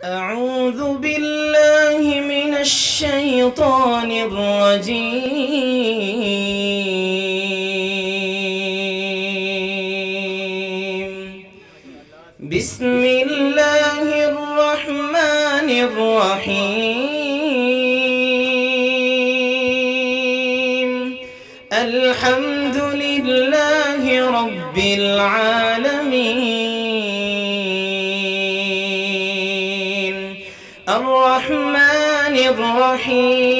أعوذ بالله من الشيطان الرجيم. بسم الله الرحمن الرحيم. الحمد لله رب العالمين الرحمن الرحيم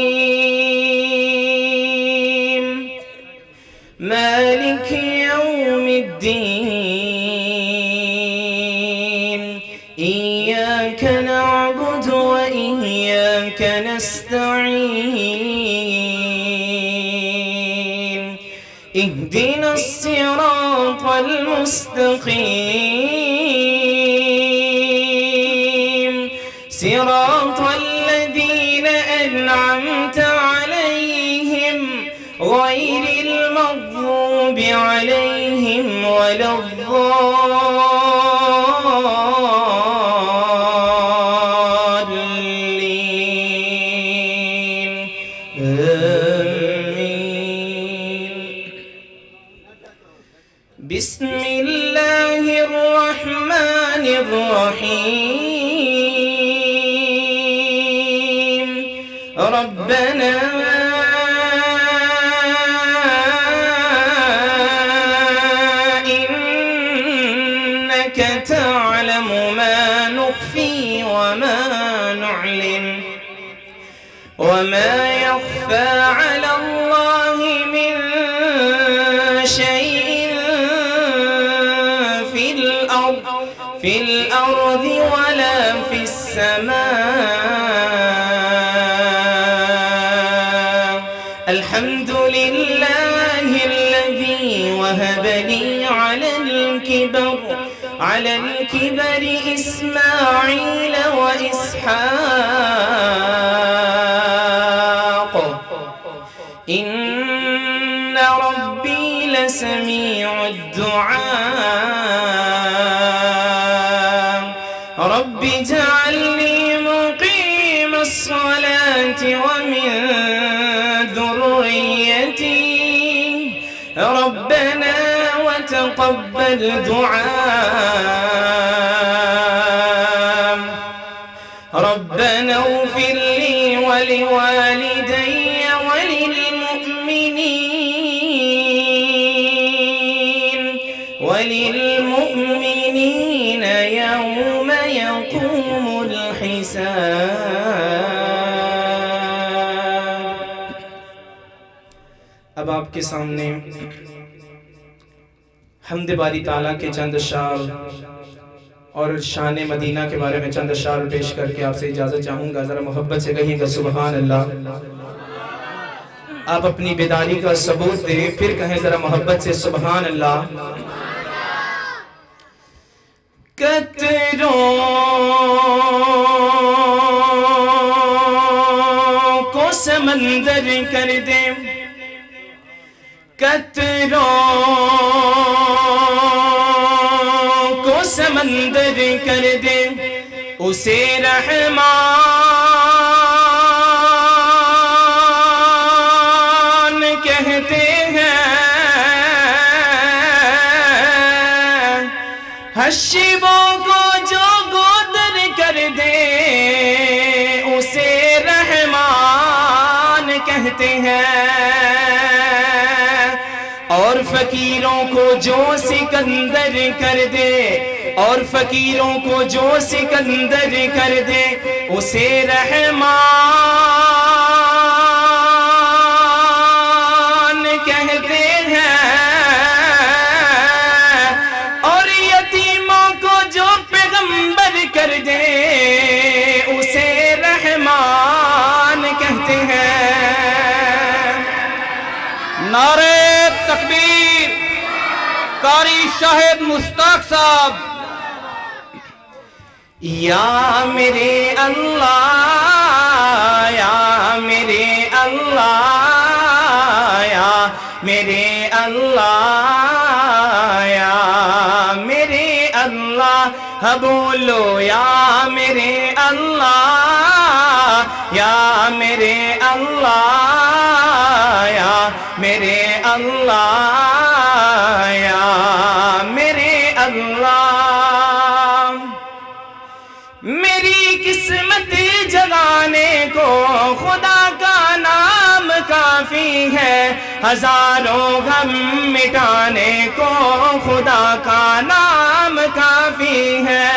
مالك يوم الدين. إياك نعبد وإياك نستعين. اهدنا الصراط المستقيم صراط الذين أنعمت عليهم غير المغضوب عليهم ولا الضالين. آمين. بسم الله الرحمن الرحيم. ربنا إنك تعلم ما نخفي وما نعلن وما يخفى على الله من شيء في الأرض ولا في السماء. الحمد لله الذي وهب لي على الكبر إسماعيل وإسحاق إن ربي لسميع الدعاء. رب اجعلني مقيم الصلاة ومن ذريتي ربنا وتقبل دعاء. ربنا اغفر لي ولوالدي وللمؤمنين يوم يقوم الحساب. اب آپ کے سامنے حمد باری تعالیٰ کے چند اشعار اور شان مدینہ کے بارے میں چند اشعار پیش کر کے آپ سے اجازت چاہوں گا. ذرا محبت سے کہیے گا سبحان اللہ. آپ اپنی بیداری کا ثبوت دیں، پھر کہیں ذرا محبت سے سبحان اللہ. قطروں کو سمندر کر دے، قطروں کو سمندر کر دے، اسے رحمان کہتے ہیں. حشیبوں کو جو گودر کر دے اسے رحمان کہتے ہیں. اور فقیروں کو جو سکندر کر دے، اور فقیروں کو جو سکندر کر دے اسے رحمان کہتے ہیں. کر دے اسے رحمان کہتے ہیں. نعرہ تکبیر. قاری شاہد مشتاق صاحب. یا میرے اللہ، یا میرے اللہ، یا میرے اللہ، یا میرے اللہ. بولو یا میرے اللہ. یا میرے اللہ یا میرے اللہ یا میرے اللہ میری قسمت جگانے کو خدا کا نام کافی ہے ہزاروں غم مٹانے کو خدا کا نام کافی ہے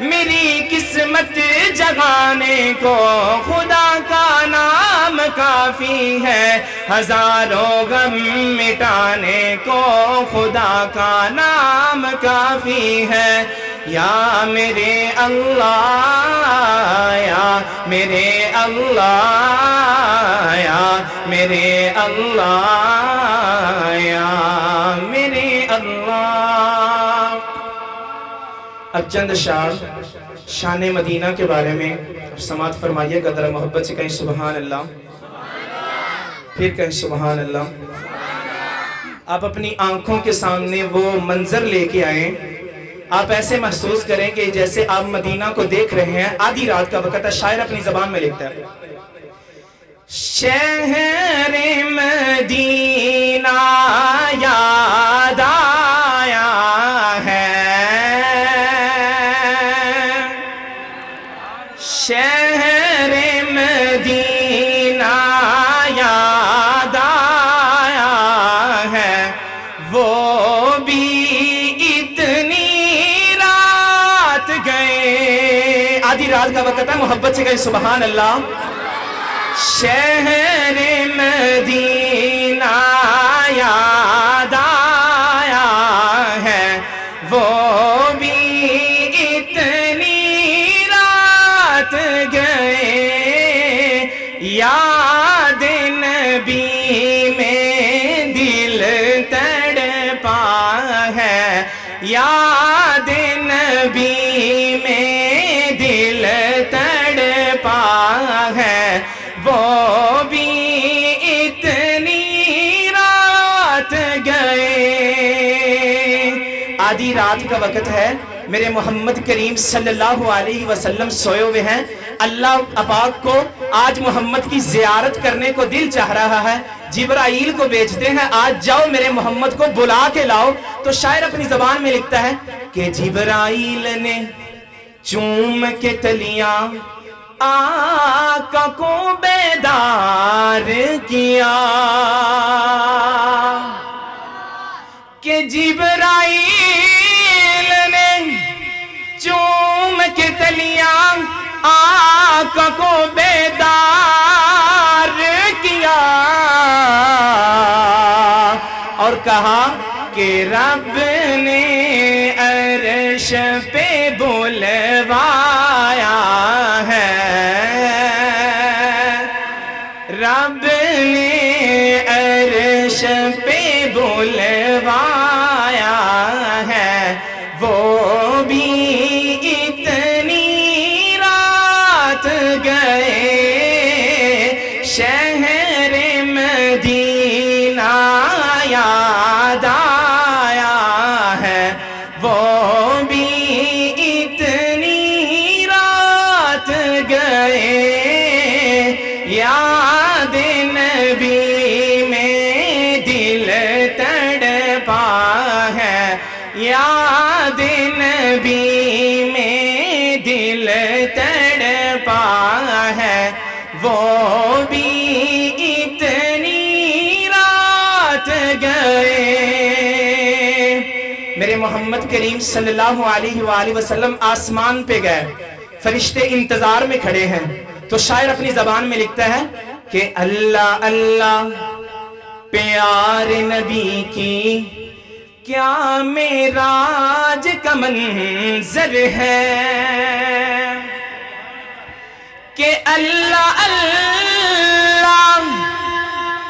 میری قسمت جگانے کو خدا کا نام کافی ہے ہزاروں غم مٹانے کو خدا کا نام کافی ہے یا میرے اللہ یا میرے اللہ یا میرے اللہ یا میرے اللہ اب چند اشعار شان مدینہ کے بارے میں سماعت فرمائیے گا ذرا محبت سے کہیں سبحان اللہ پھر کہیں سبحان اللہ آپ اپنی آنکھوں کے سامنے وہ منظر لے کے آئیں آپ ایسے محسوس کریں کہ جیسے آپ مدینہ کو دیکھ رہے ہیں آدھی رات کا وقت ہے شاعر اپنی زبان میں لکھتا ہے شہر مدینہ یاد آیا ہے شہر مدینہ یاد آیا ہے وہ بھی آدھی رات کا وقت ہے محبت سے کہیں سبحان اللہ شہر مدینہ یاد آیا ہے وہ بھی اتنی رات گئے یاد نبی میں دل تڑپا ہے یاد نبی میں دل تڑپا ہے وہ بھی اتنی رات گئے آدھی رات کا وقت ہے میرے محمد کریم صلی اللہ علیہ وسلم سوئے ہوئے ہیں اللہ پاک کو آج محمد کی زیارت کرنے کو دل چاہ رہا ہے جبرائیل کو بھیجتے ہیں آج جاؤ میرے محمد کو بلا کے لاؤ تو شاعر اپنی زبان میں لکھتا ہے کہ جبرائیل نے چوم کے تلیاں آقا کو بیدار کیا کہ جبرائیل نے چوم کے تلیاں آقا کو بیدار کیا اور کہا کہ رب نے عرش پہ بلوایا ہے رب نے عرش پہ بلوایا ہے وہ بھی اتنی رات گئے شہر مدینہ یاد آیا ہے وہ بھی اتنی رات گئے یاد نبی میں دل تڑپا ہے یاد نبی میں دل تڑپا ہے وہ بھی اتنی رات گئے میرے محمد کریم صلی اللہ علیہ وآلہ وسلم آسمان پہ گئے فرشتے انتظار میں کھڑے ہیں تو شاعر اپنی زبان میں لکھتا ہے کہ اللہ اللہ پیار نبی کی کیا معراج کا منظر ہے کہ اللہ اللہ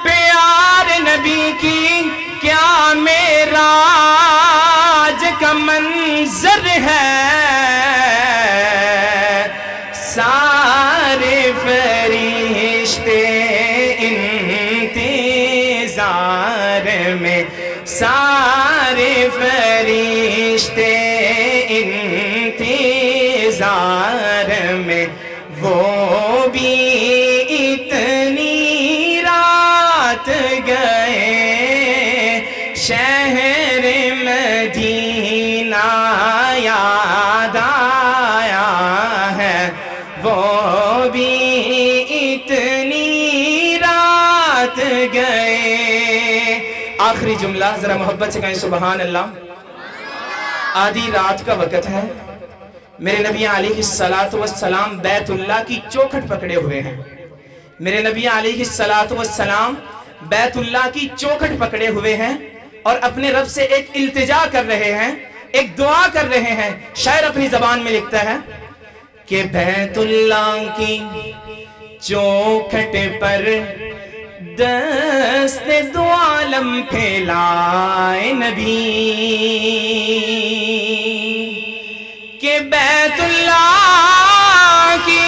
پیار نبی کی کیا معراج کا منظر ہے سارے فرشتے انتظار میں سارے فرشتے انتظار میں وہ بھی اتنی رات گئے شہر مدینہ یاد آیا ہے، وہ بھی اتنی رات گئے۔ آخری جملہ ذرا محبت سے کہیں سبحان اللہ۔ آدھی رات کا وقت ہے، میرے نبی علیہ السلام بیت اللہ کی چوکھٹ پکڑے ہوئے ہیں، میرے نبی علیہ السلام بیت اللہ کی چوکھٹ پکڑے ہوئے ہیں اور اپنے رب سے ایک التجا کر رہے ہیں، ایک دعا کر رہے ہیں۔ شاعر اپنی زبان میں لکھتا ہے کہ بیت اللہ کی چوکھٹ پر دست دو عالم پھیلائے نبی، کہ بیت اللہ کی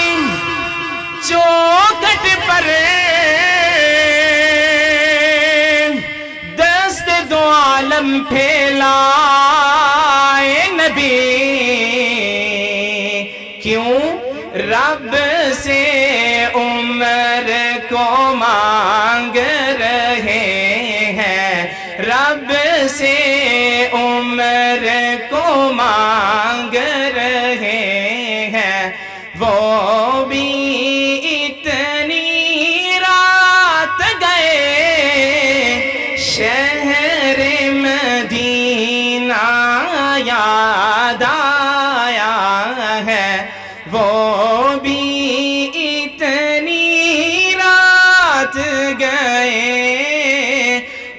چوکھٹ پر دست دو عالم پھیلائے نبی، کیوں رب سے عمر کو مانگ رہے ہیں، رب سے عمر کو مانگ رہے ہیں، وہ بھی اتنی رات گئے شہر مدینہ یاد آیا ہے، وہ بھی اتنی رات گئے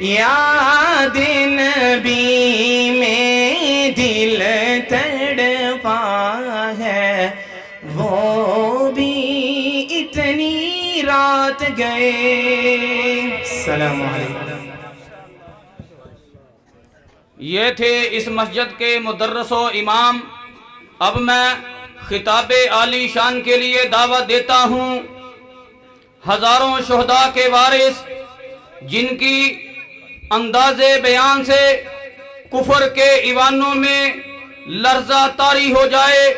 یاد نبی میں دل تڑپا ہے، وہ بھی اتنی رات گئے۔ السلام علیکم۔ یہ تھے اس مسجد کے مدرس و امام۔ اب میں خطاب عالی شان کے لیے دعوت دیتا ہوں ہزاروں شہداء کے وارث، جن کی انداز بیان سے کفر کے ایوانوں میں لرزہ طاری ہو جائے۔